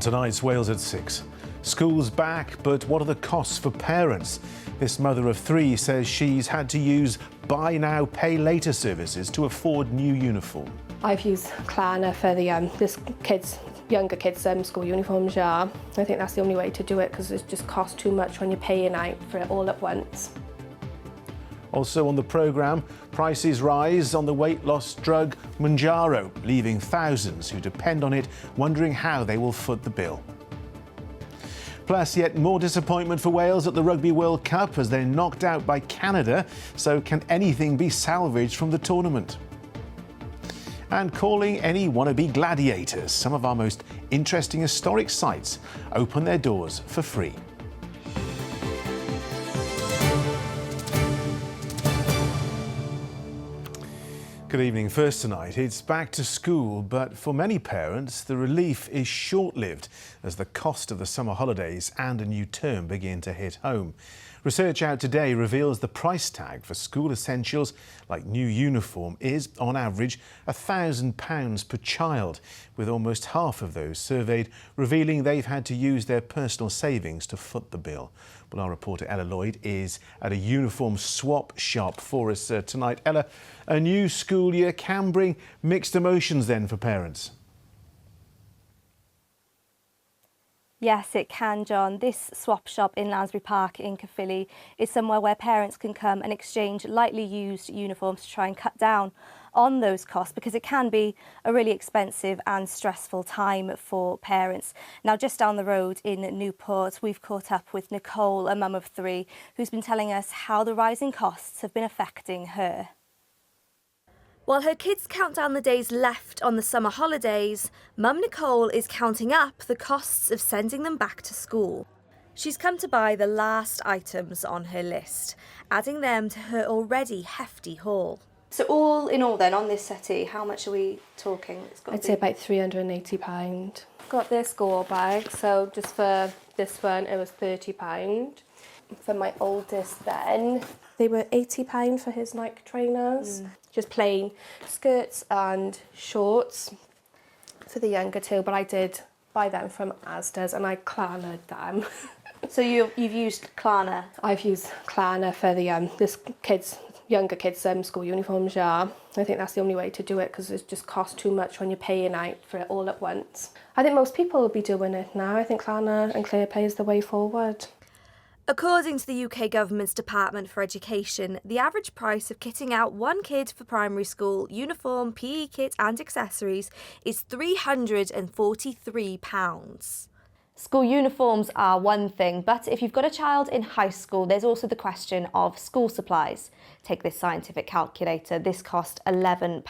tonight's Wales at 6. School's back, but what are the costs for parents? This mother of 3 says she's had to use buy now, pay later services to afford new uniform. I've used Klarna for the younger kids' school uniforms, yeah. I think that's the only way to do it because it just costs too much when you're paying out for it all at once. Also on the programme, prices rise on the weight loss drug Mounjaro, leaving thousands who depend on it wondering how they will foot the bill. Plus, yet more disappointment for Wales at the Rugby World Cup as they're knocked out by Canada. So can anything be salvaged from the tournament? And calling any wannabe gladiators. Some of our most interesting historic sites open their doors for free. Good evening. First tonight, it's back to school, but for many parents, the relief is short-lived as the cost of the summer holidays and a new term begin to hit home. Research out today reveals the price tag for school essentials like new uniform is, on average, £1,000 per child, with almost half of those surveyed revealing they've had to use their personal savings to foot the bill. Well, our reporter Ella Lloyd is at a uniform swap shop for us tonight. Ella, a new school year can bring mixed emotions then for parents. Yes, it can, John. This swap shop in Lansbury Park in Caerphilly is somewhere where parents can come and exchange lightly used uniforms to try and cut down on those costs, because it can be a really expensive and stressful time for parents. Now, just down the road in Newport, we've caught up with Nicole, a mum of 3, who's been telling us how the rising costs have been affecting her. While her kids count down the days left on the summer holidays, Mum Nicole is counting up the costs of sending them back to school. She's come to buy the last items on her list, adding them to her already hefty haul. So all in all then, on this settee, how much are we talking? I'd say about £380. Got their school bag, so just for this one it was £30. For my oldest then, they were £80 for his Nike trainers. Just plain skirts and shorts for the younger 2, but I did buy them from Asda's and I Klarna'd them. So you've used Klarna? I've used Klarna for the younger kids' school uniforms, yeah. I think that's the only way to do it because it just costs too much when you're paying out for it all at once. I think most people will be doing it now. I think Klarna and ClearPay is the way forward. According to the UK Government's Department for Education, the average price of kitting out one kid for primary school, uniform, PE kit and accessories is £343. School uniforms are one thing, but if you've got a child in high school, there's also the question of school supplies. Take this scientific calculator. This cost £11.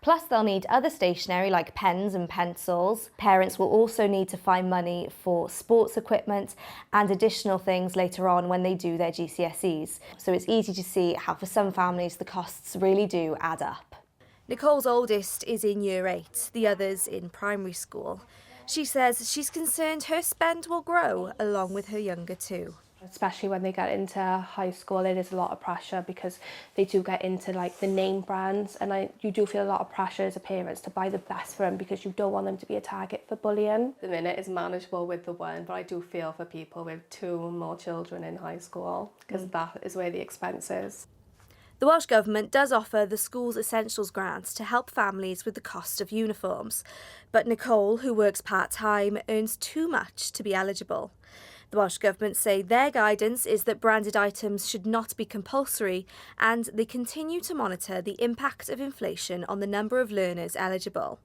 Plus, they'll need other stationery like pens and pencils. Parents will also need to find money for sports equipment and additional things later on when they do their GCSEs. So it's easy to see how for some families the costs really do add up. Nicole's oldest is in Year 8, the others in primary school. She says she's concerned her spend will grow along with her younger 2. Especially when they get into high school, it is a lot of pressure because they do get into like the name brands, and you do feel a lot of pressure as a parent to buy the best for them because you don't want them to be a target for bullying. The minute is manageable with the 1, but I do feel for people with 2 more children in high school because that is where the expense is. The Welsh Government does offer the School's Essentials Grant to help families with the cost of uniforms. But Nicole, who works part-time, earns too much to be eligible. The Welsh Government say their guidance is that branded items should not be compulsory, and they continue to monitor the impact of inflation on the number of learners eligible.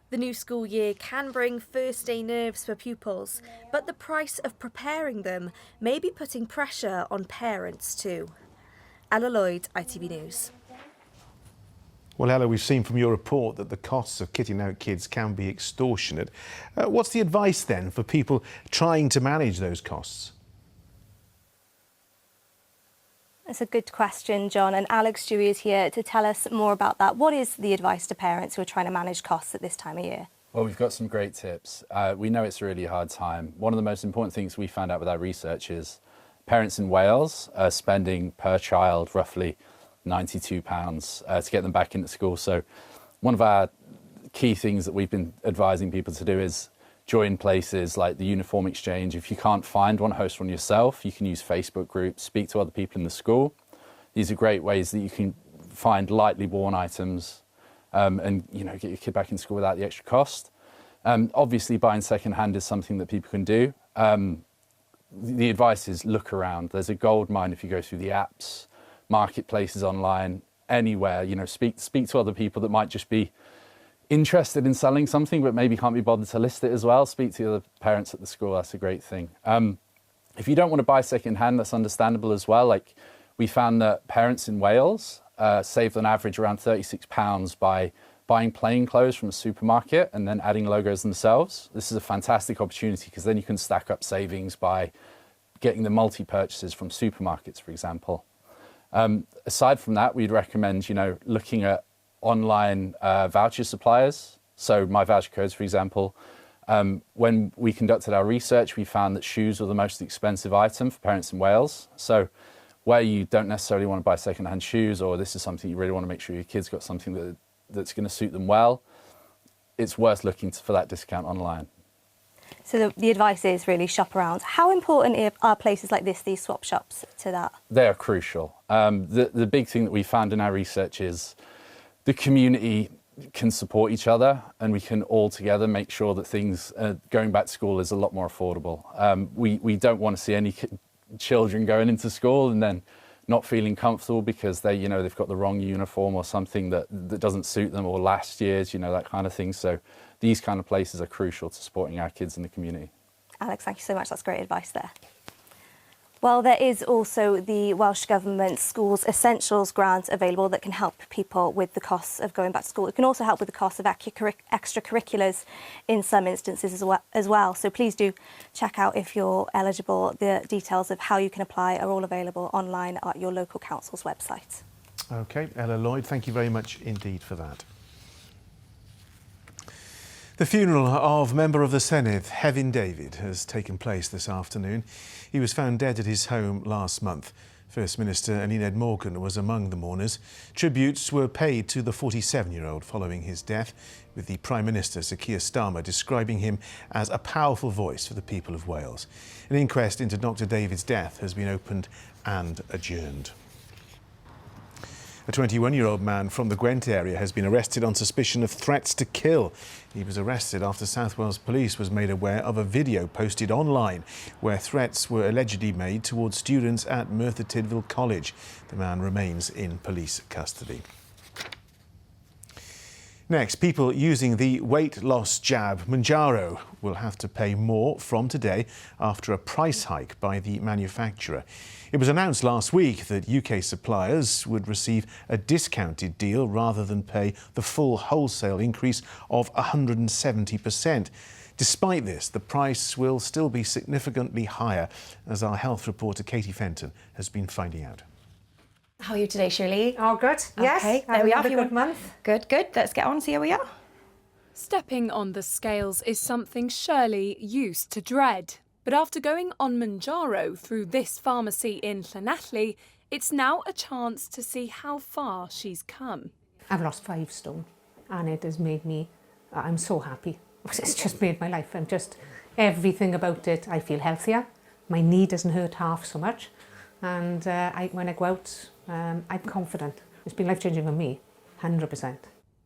The new school year can bring first-day nerves for pupils, but the price of preparing them may be putting pressure on parents too. Ella Lloyd, ITV News. Well, Ella, we've seen from your report that the costs of kitting out kids can be extortionate. What's the advice then for people trying to manage those costs? That's a good question, John, and Alex Dewey is here to tell us more about that. What is the advice to parents who are trying to manage costs at this time of year? Well, we've got some great tips. We know it's a really hard time. One of the most important things we found out with our research is parents in Wales are spending per child roughly £92 to get them back into school. So one of our key things that we've been advising people to do is join places like the uniform exchange. If you can't find one, host one yourself. You can use Facebook groups, speak to other people in the school. These are great ways that you can find lightly worn items and get your kid back in school without the extra cost. Obviously, buying second-hand is something that people can do. The advice is look around. There's a gold mine if you go through the apps, marketplaces online, anywhere. Speak to other people that might just be interested in selling something but maybe can't be bothered to list it as well. Speak to the other parents at the school. That's a great thing. If you don't want to buy second-hand, that's understandable as well. Like, we found that parents in Wales saved on average around £36 by buying plain clothes from a supermarket and then adding logos themselves. This is a fantastic opportunity because then you can stack up savings by getting the multi-purchases from supermarkets, for example. Aside from that, we'd recommend, looking at online voucher suppliers. So My Voucher Codes, for example. When we conducted our research, we found that shoes were the most expensive item for parents in Wales. So where you don't necessarily want to buy second-hand shoes, or this is something you really want to make sure your kid's got something that's going to suit them well, it's worth looking for that discount online. So the advice is really shop around. How important are places like this, these swap shops, to that? They are crucial. The big thing that we found in our research is the community can support each other and we can all together make sure that things going back to school is a lot more affordable. We don't want to see any children going into school and then not feeling comfortable because they've got the wrong uniform or something that doesn't suit them, or last year's, that kind of thing. So these kind of places are crucial to supporting our kids in the community. Alex, thank you so much. That's great advice there. Well, there is also the Welsh Government Schools Essentials grant available that can help people with the costs of going back to school. It can also help with the cost of extracurriculars in some instances as well. So please do check out, if you're eligible. The details of how you can apply are all available online at your local council's website. OK, Ella Lloyd, thank you very much indeed for that. The funeral of member of the Senedd, Hefin David, has taken place this afternoon. He was found dead at his home last month. First Minister Anuned Morgan was among the mourners. Tributes were paid to the 47-year-old following his death, with the Prime Minister, Sir Keir Starmer, describing him as a powerful voice for the people of Wales. An inquest into Dr David's death has been opened and adjourned. A 21-year-old man from the Gwent area has been arrested on suspicion of threats to kill. He was arrested after South Wales Police was made aware of a video posted online where threats were allegedly made towards students at Merthyr Tydfil College. The man remains in police custody. Next, people using the weight loss jab Mounjaro will have to pay more from today after a price hike by the manufacturer. It was announced last week that UK suppliers would receive a discounted deal rather than pay the full wholesale increase of 170%. Despite this, the price will still be significantly higher, as our health reporter Katie Fenton has been finding out. How are you today, Shirley? Oh, good. Yes. Okay, Had there we are. another good month. Good, good. Let's get on, see how we are. Stepping on the scales is something Shirley used to dread. But after going on Mounjaro through this pharmacy in Llanelli, it's now a chance to see how far she's come. I've lost 5 stone and it has made me, I'm so happy. It's just made my life, everything about it. I feel healthier. My knee doesn't hurt half so much. And when I go out, I'm confident. It's been life-changing for me, 100%.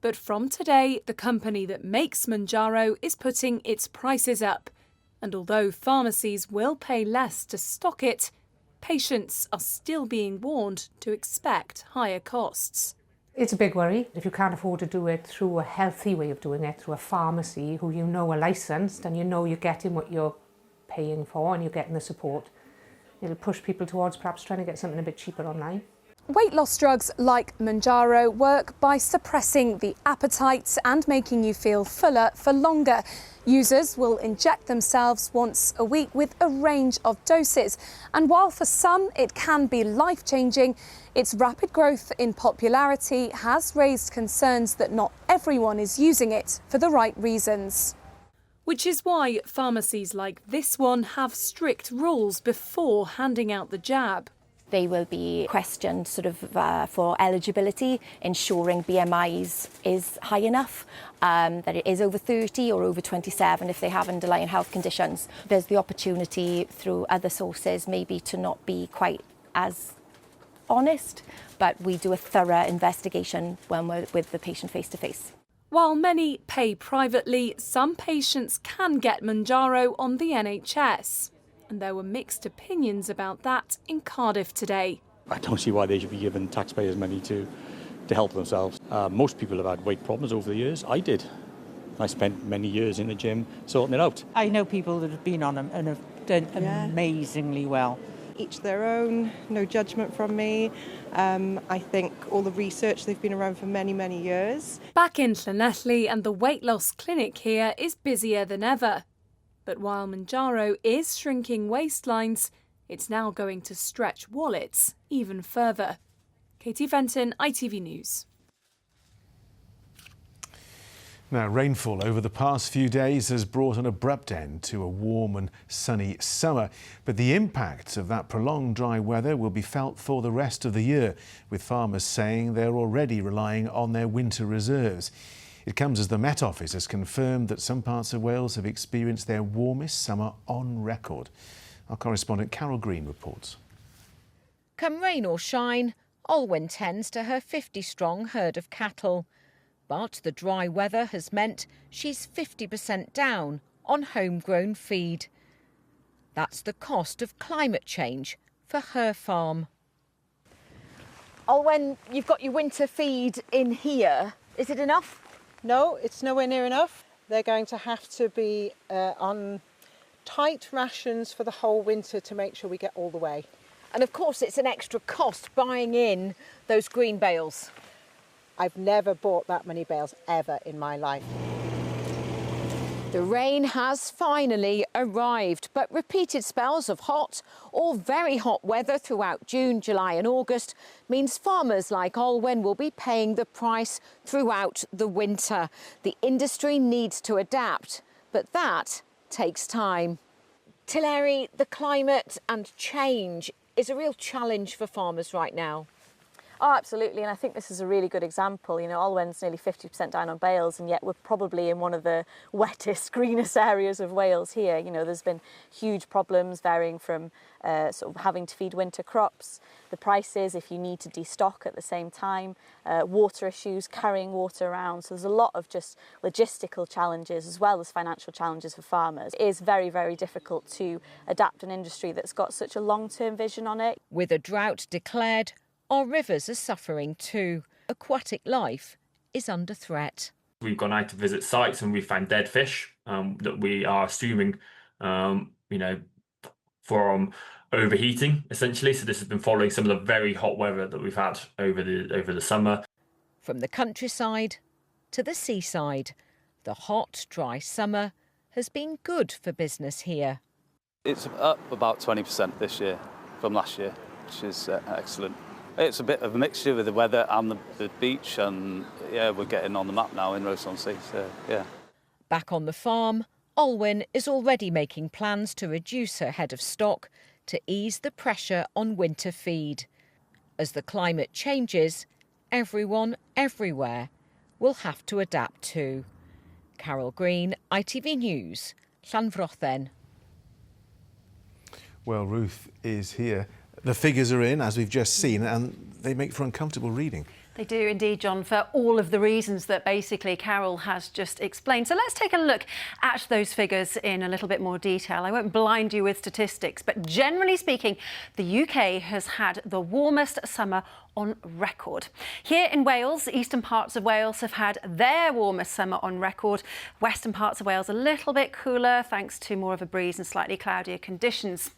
But from today, the company that makes Mounjaro is putting its prices up. And although pharmacies will pay less to stock it, patients are still being warned to expect higher costs. It's a big worry. If you can't afford to do it through a healthy way of doing it, through a pharmacy who are licensed and you're getting what you're paying for and you're getting the support, it'll push people towards perhaps trying to get something a bit cheaper online. Weight loss drugs like Mounjaro work by suppressing the appetite and making you feel fuller for longer. Users will inject themselves once a week with a range of doses. And while for some it can be life-changing, its rapid growth in popularity has raised concerns that not everyone is using it for the right reasons. Which is why pharmacies like this one have strict rules before handing out the jab. They will be questioned for eligibility, ensuring BMI is high enough, that it is over 30 or over 27 if they have underlying health conditions. There's the opportunity through other sources maybe to not be quite as honest, but we do a thorough investigation when we're with the patient face to face. While many pay privately, some patients can get Mounjaro on the NHS. And there were mixed opinions about that in Cardiff today. I don't see why they should be given taxpayers' money to help themselves. Most people have had weight problems over the years. I did. I spent many years in the gym sorting it out. I know people that have been on them and have done amazingly well. Each their own, no judgment from me. I think all the research, they've been around for many, many years. Back in Llanelli, and the weight loss clinic here is busier than ever. But while Mounjaro is shrinking waistlines, it's now going to stretch wallets even further. Katie Fenton, ITV News. Now, rainfall over the past few days has brought an abrupt end to a warm and sunny summer, but the impacts of that prolonged dry weather will be felt for the rest of the year, with farmers saying they're already relying on their winter reserves. It comes as the Met Office has confirmed that some parts of Wales have experienced their warmest summer on record. Our correspondent Carol Green reports. Come rain or shine, Olwen tends to her 50-strong herd of cattle. But the dry weather has meant she's 50% down on homegrown feed. That's the cost of climate change for her farm. Olwen, you've got your winter feed in here. Is it enough? No, it's nowhere near enough. They're going to have to be on tight rations for the whole winter to make sure we get all the way. And of course it's an extra cost buying in those green bales. I've never bought that many bales ever in my life. The rain has finally arrived, but repeated spells of hot or very hot weather throughout June, July and August means farmers like Olwen will be paying the price throughout the winter. The industry needs to adapt, but that takes time. Tilleri, the climate and change is a real challenge for farmers right now. Oh, absolutely, and I think this is a really good example. You know, Olwen's nearly 50% down on bales, and yet we're probably in one of the wettest, greenest areas of Wales here. You know, there's been huge problems varying from sort of having to feed winter crops, the prices if you need to destock at the same time, water issues, carrying water around. So there's a lot of just logistical challenges as well as financial challenges for farmers. It is very, very difficult to adapt an industry that's got such a long-term vision on it. With a drought declared, our rivers are suffering too. Aquatic life is under threat. We've gone out to visit sites and we found dead fish that we are assuming, from overheating, essentially. So this has been following some of the very hot weather that we've had over the summer. From the countryside to the seaside, the hot, dry summer has been good for business here. It's up about 20% this year from last year, which is excellent. It's a bit of a mixture with the weather and the beach, and yeah, we're getting on the map now in Ross-on-Sea, so yeah. Back on the farm, Olwen is already making plans to reduce her head of stock to ease the pressure on winter feed. As the climate changes, everyone, everywhere, will have to adapt too. Carol Green, ITV News, Llanfrothen. Well, Ruth is here. The figures are in, as we've just seen, and they make for uncomfortable reading. They do indeed, John, for all of the reasons that basically Carol has just explained. So let's take a look at those figures in a little bit more detail. I won't blind you with statistics, but generally speaking, the UK has had the warmest summer on record. Here in Wales, eastern parts of Wales have had their warmest summer on record. Western parts of Wales a little bit cooler thanks to more of a breeze and slightly cloudier conditions.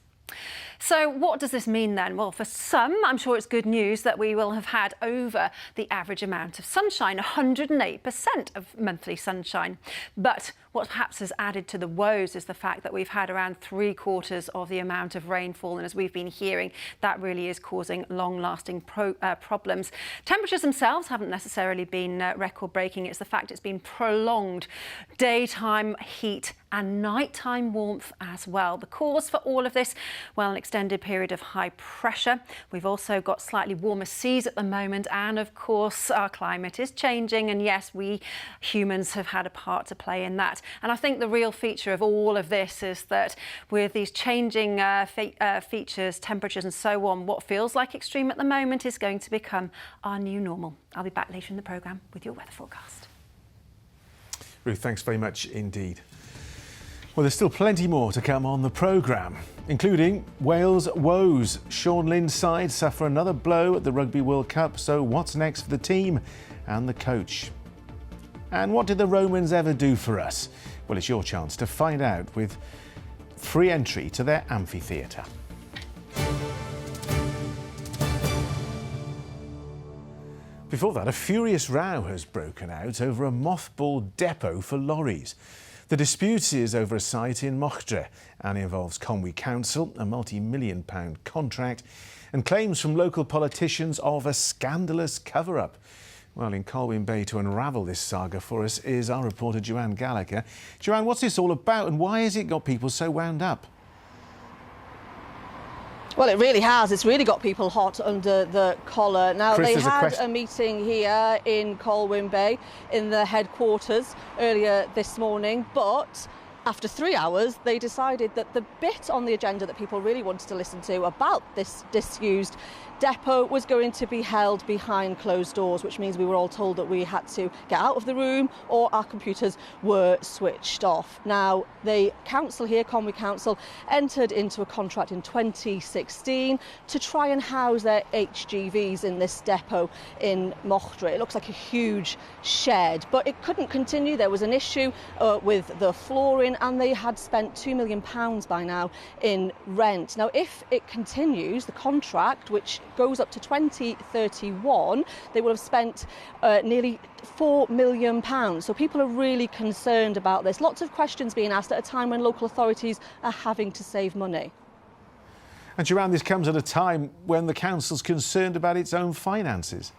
So what does this mean then? Well, for some, I'm sure it's good news that we will have had over the average amount of sunshine, 108% of monthly sunshine. But what perhaps has added to the woes is the fact that we've had around 3/4 of the amount of rainfall, and as we've been hearing, that really is causing long-lasting problems. Temperatures themselves haven't necessarily been record-breaking. It's the fact it's been prolonged daytime heat and nighttime warmth as well. The cause for all of this, well, an extended period of high pressure. We've also got slightly warmer seas at the moment, and of course our climate is changing, and yes, we humans have had a part to play in that. And I think the real feature of all of this is that with these changing features, temperatures and so on, what feels like extreme at the moment is going to become our new normal. I'll be back later in the programme with your weather forecast. Ruth, thanks very much indeed. Well, there's still plenty more to come on the programme, including Wales woes. Sean Lynn's side suffer another blow at the Rugby World Cup, so what's next for the team and the coach? And what did the Romans ever do for us? Well, it's your chance to find out with free entry to their amphitheatre. Before that, a furious row has broken out over a mothballed depot for lorries. The dispute is over a site in Mochtre and involves Conwy Council, a multi-million-pound contract, and claims from local politicians of a scandalous cover-up. Well, in Colwyn Bay to unravel this saga for us is our reporter Joanne Gallagher. Joanne, what's this all about and why has it got people so wound up? Well, it really has. It's really got people hot under the collar. Now, Chris, they had a meeting here in Colwyn Bay in the headquarters earlier this morning, but after 3 hours, they decided that the bit on the agenda that people really wanted to listen to about this disused depot was going to be held behind closed doors, which means we were all told that we had to get out of the room or our computers were switched off. Now, the council here, Conwy Council, entered into a contract in 2016 to try and house their HGVs in this depot in Mochtre. It looks like a huge shed, but it couldn't continue. There was an issue with the flooring, and they had spent £2 million by now in rent. Now, if it continues, the contract, which goes up to 2031, they will have spent nearly £4 million. So people are really concerned about this. Lots of questions being asked at a time when local authorities are having to save money. And Joanne, this comes at a time when the council's concerned about its own finances.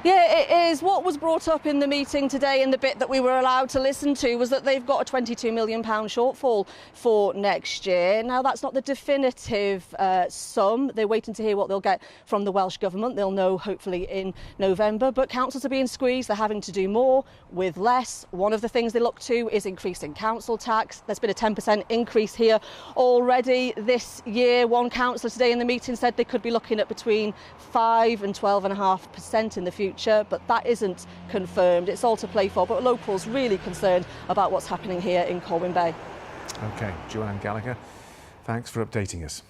Yeah, it is. What was brought up in the meeting today, and the bit that we were allowed to listen to, was that they've got a £22 million shortfall for next year. Now, that's not the definitive sum. They're waiting to hear what they'll get from the Welsh Government. They'll know hopefully in November. But councils are being squeezed. They're having to do more with less. One of the things they look to is increasing council tax. There's been a 10% increase here already this year. One councillor today in the meeting said they could be looking at between 5 and 12.5% in the future. But that isn't confirmed. It's all to play for, but locals really concerned about what's happening here in Colwyn Bay. OK, Joanne Gallagher, thanks for updating us.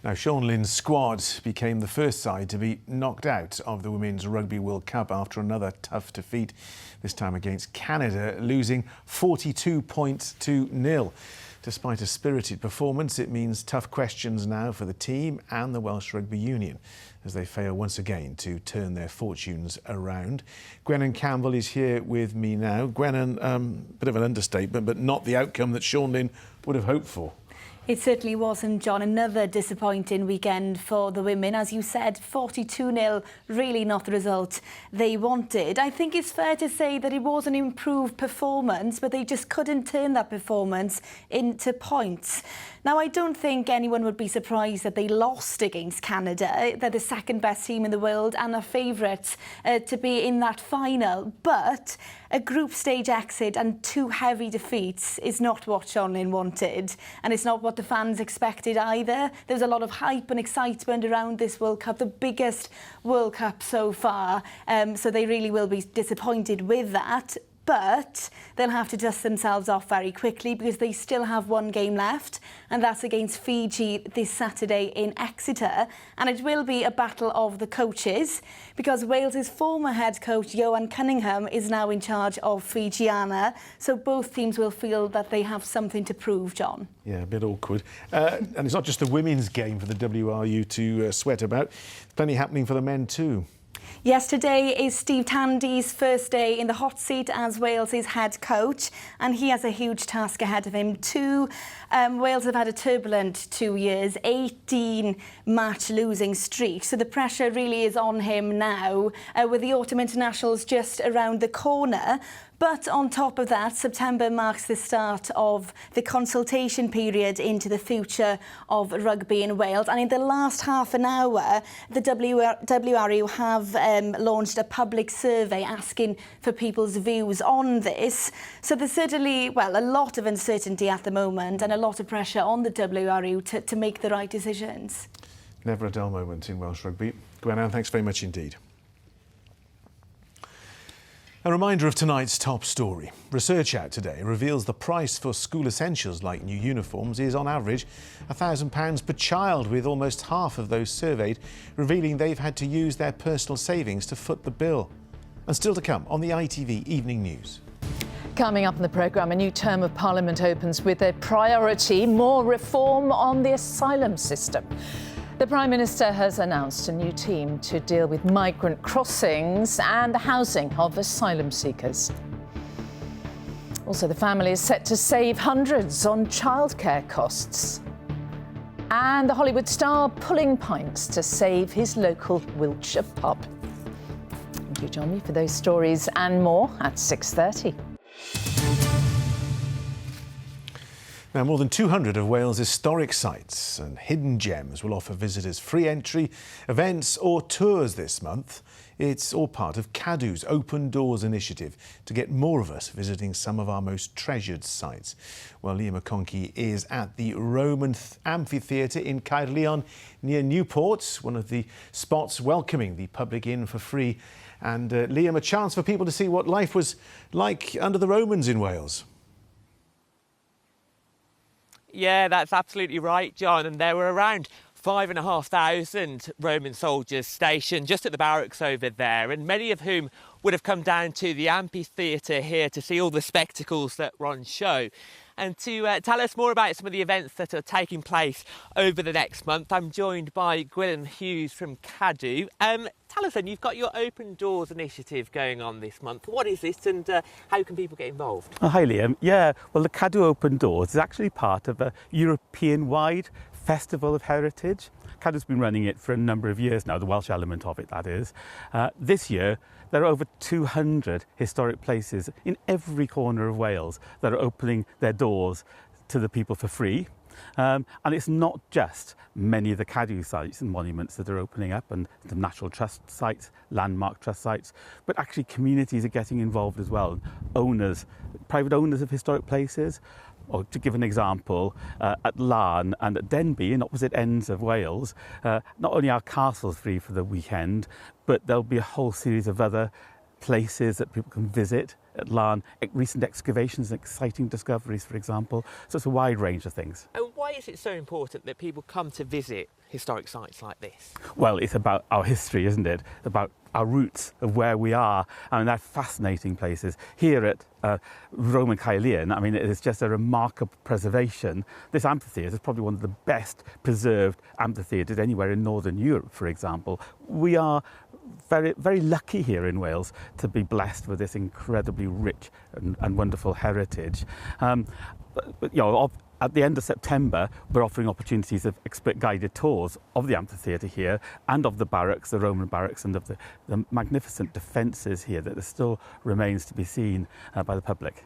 Now, Sean Lynn's squad became the first side to be knocked out of the Women's Rugby World Cup after another tough defeat, this time against Canada, losing 42 points to 0. Despite a spirited performance, it means tough questions now for the team and the Welsh Rugby Union as they fail once again to turn their fortunes around. Gwennan Campbell is here with me now. Gwennan, bit of an understatement, but not the outcome that Sean Lynn would have hoped for. It certainly wasn't, John. Another disappointing weekend for the women. As you said, 42-0, really not the result they wanted. I think it's fair to say that it was an improved performance, but they just couldn't turn that performance into points. Now, I don't think anyone would be surprised that they lost against Canada. They're the second best team in the world and are favourites to be in that final. But a group stage exit and 2 heavy defeats is not what Sean Lynn wanted, and it's not what the fans expected either. There's a lot of hype and excitement around this World Cup, the biggest World Cup so far, so they really will be disappointed with that. But they'll have to dust themselves off very quickly because they still have 1 game left, and that's against Fiji this Saturday in Exeter. And it will be a battle of the coaches because Wales's former head coach, Johan Cunningham, is now in charge of Fijiana. So both teams will feel that they have something to prove, John. Yeah, a bit awkward. And it's not just the women's game for the WRU to sweat about. Plenty happening for the men too. Yes, today is Steve Tandy's first day in the hot seat as Wales's head coach, and he has a huge task ahead of him too. Wales have had a turbulent 2 years, 18-match losing streak, so the pressure really is on him now, with the autumn internationals just around the corner. But on top of that, September marks the start of the consultation period into the future of rugby in Wales. And in the last half an hour, the WRU have launched a public survey asking for people's views on this. So there's certainly, well, a lot of uncertainty at the moment and a lot of pressure on the WRU to make the right decisions. Never a dull moment in Welsh rugby. Gwenanne, thanks very much indeed. A reminder of tonight's top story. Research out today reveals the price for school essentials like new uniforms is on average £1,000 per child, with almost half of those surveyed revealing they've had to use their personal savings to foot the bill. And still to come on the ITV Evening News. Coming up in the programme, a new term of Parliament opens with a priority: more reform on the asylum system. The Prime Minister has announced a new team to deal with migrant crossings and the housing of asylum seekers. Also, the family is set to save hundreds on childcare costs. And the Hollywood star pulling pints to save his local Wiltshire pub. Do join me for those stories and more at 6:30. Now, more than 200 of Wales' historic sites and hidden gems will offer visitors free entry, events or tours this month. It's all part of Cadw's Open Doors initiative to get more of us visiting some of our most treasured sites. Well, Leah McConkey is at the Roman Amphitheatre in Caerleon near Newport, one of the spots welcoming the public in for free. And Liam, a chance for people to see what life was like under the Romans in Wales. Yeah, that's absolutely right, John. And there were around 5,500 Roman soldiers stationed just at the barracks over there, and many of whom would have come down to the amphitheatre here to see all the spectacles that were on show. And to tell us more about some of the events that are taking place over the next month, I'm joined by Gwilym Hughes from Cadw. Tell us then, you've got your Open Doors initiative going on this month. What is this, and how can people get involved? Oh, hi Liam. Yeah, well, the Cadw Open Doors is actually part of a European-wide Festival of Heritage. Cadw's been running it for a number of years now, the Welsh element of it, that is. This year, there are over 200 historic places in every corner of Wales that are opening their doors to the people for free. And it's not just many of the Cadw sites and monuments that are opening up, and the National Trust sites, landmark trust sites, but actually communities are getting involved as well. Owners, private owners of historic places. Or to give an example, at Larne and at Denbigh, in opposite ends of Wales, not only are castles free for the weekend, but there'll be a whole series of other places that people can visit at Larne, recent excavations and exciting discoveries, for example. So it's a wide range of things. And why is it so important that people come to visit historic sites like this? Well, it's about our history, isn't it? About our roots of where we are. I mean, they're fascinating places. Here at Roman Caerleon, I mean, it's just a remarkable preservation. This amphitheatre is probably one of the best preserved amphitheatres anywhere in Northern Europe, for example. We are very, very lucky here in Wales to be blessed with this incredibly rich and wonderful heritage. But, you know, at the end of September, we're offering opportunities of expert guided tours of the amphitheatre here and of the barracks, the Roman barracks, and of the magnificent defences here that still remains to be seen by the public.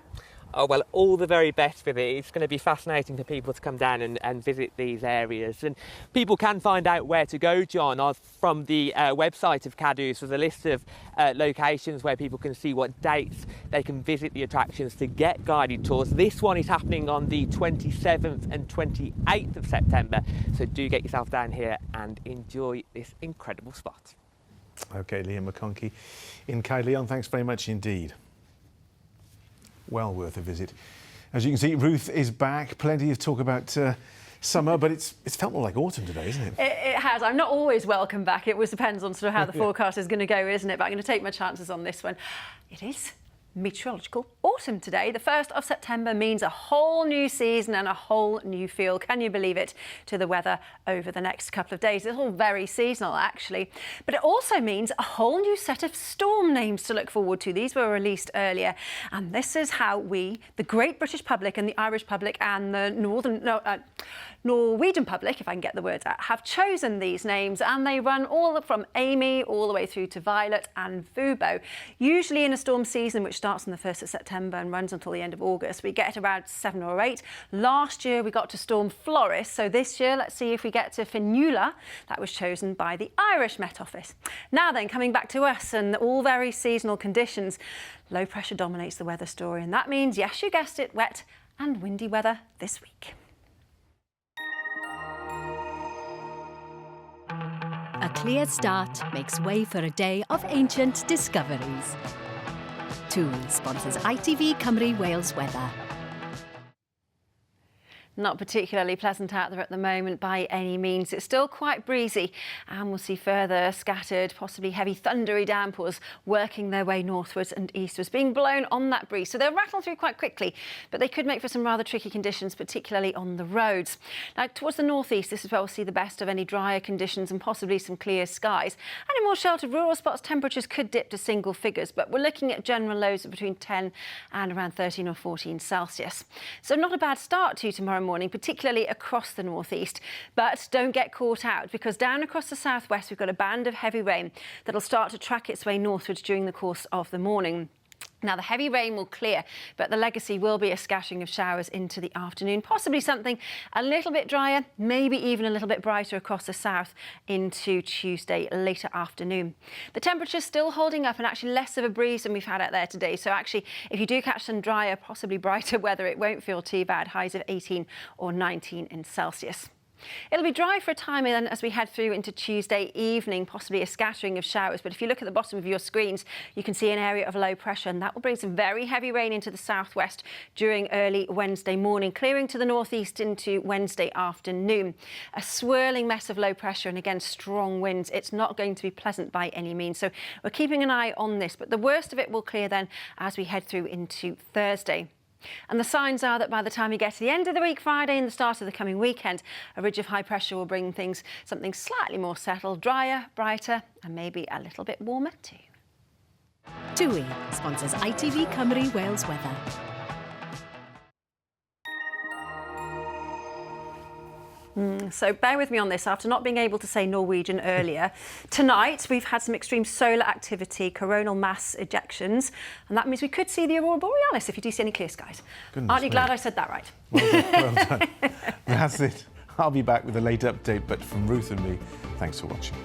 Oh, well, all the very best with it. It's going to be fascinating for people to come down and visit these areas. And people can find out where to go, John, from the website of Cadw's. There's a list of locations where people can see what dates they can visit the attractions to get guided tours. This one is happening on the 27th and 28th of September. So do get yourself down here and enjoy this incredible spot. OK, Liam McConkey in Caerleon, thanks very much indeed. Well worth a visit. As you can see, Ruth is back. Plenty of talk about summer, but it's felt more like autumn today, isn't it? It has. I'm not always welcome back. It always depends on sort of how the forecast is going to go, isn't it? But I'm going to take my chances on this one. It is Meteorological autumn today. The 1st of September means a whole new season and a whole new feel, can you believe it, to the weather over the next couple of days. It's all very seasonal actually, but it also means a whole new set of storm names to look forward to. These were released earlier, and this is how we, the great British public and the Irish public and the Norwegian public, if I can get the words out, have chosen these names, and they run all from Amy all the way through to Violet and Vubo. Usually in a storm season which starts on the 1st of September and runs until the end of August, we get around 7 or 8. Last year we got to Storm Floris, so this year let's see if we get to Fionnuala. That was chosen by the Irish Met Office. Now then, coming back to us and all very seasonal conditions, low pressure dominates the weather story, and that means, yes, you guessed it, wet and windy weather this week. A clear start makes way for a day of ancient discoveries. TUI sponsors ITV Cymru Wales weather. Not particularly pleasant out there at the moment by any means. It's still quite breezy, and we'll see further scattered, possibly heavy thundery downpours working their way northwards and eastwards, being blown on that breeze. So they'll rattle through quite quickly, but they could make for some rather tricky conditions, particularly on the roads. Now, towards the northeast, this is where we'll see the best of any drier conditions and possibly some clear skies. And in more sheltered rural spots, temperatures could dip to single figures, but we're looking at general lows of between 10 and around 13 or 14 Celsius. So not a bad start to tomorrow morning, particularly across the northeast. But don't get caught out, because down across the southwest we've got a band of heavy rain that'll start to track its way northwards during the course of the morning. Now, the heavy rain will clear, but the legacy will be a scattering of showers into the afternoon, possibly something a little bit drier, maybe even a little bit brighter across the south into Tuesday later afternoon. The temperature's still holding up, and actually less of a breeze than we've had out there today. So actually, if you do catch some drier, possibly brighter weather, it won't feel too bad. Highs of 18 or 19 in Celsius. It'll be dry for a time then as we head through into Tuesday evening, possibly a scattering of showers. But if you look at the bottom of your screens, you can see an area of low pressure, and that will bring some very heavy rain into the southwest during early Wednesday morning, clearing to the northeast into Wednesday afternoon. A swirling mess of low pressure and again strong winds. It's not going to be pleasant by any means. So we're keeping an eye on this, but the worst of it will clear then as we head through into Thursday. And the signs are that by the time you get to the end of the week, Friday, and the start of the coming weekend, a ridge of high pressure will bring something slightly more settled, drier, brighter, and maybe a little bit warmer too. TUI sponsors ITV Cymru Wales weather. So bear with me on this. After not being able to say Norwegian earlier, tonight we've had some extreme solar activity, coronal mass ejections, and that means we could see the aurora borealis if you do see any clear skies. Aren't you glad I said that right? Well done. That's it. I'll be back with a late update, but from Ruth and me, thanks for watching.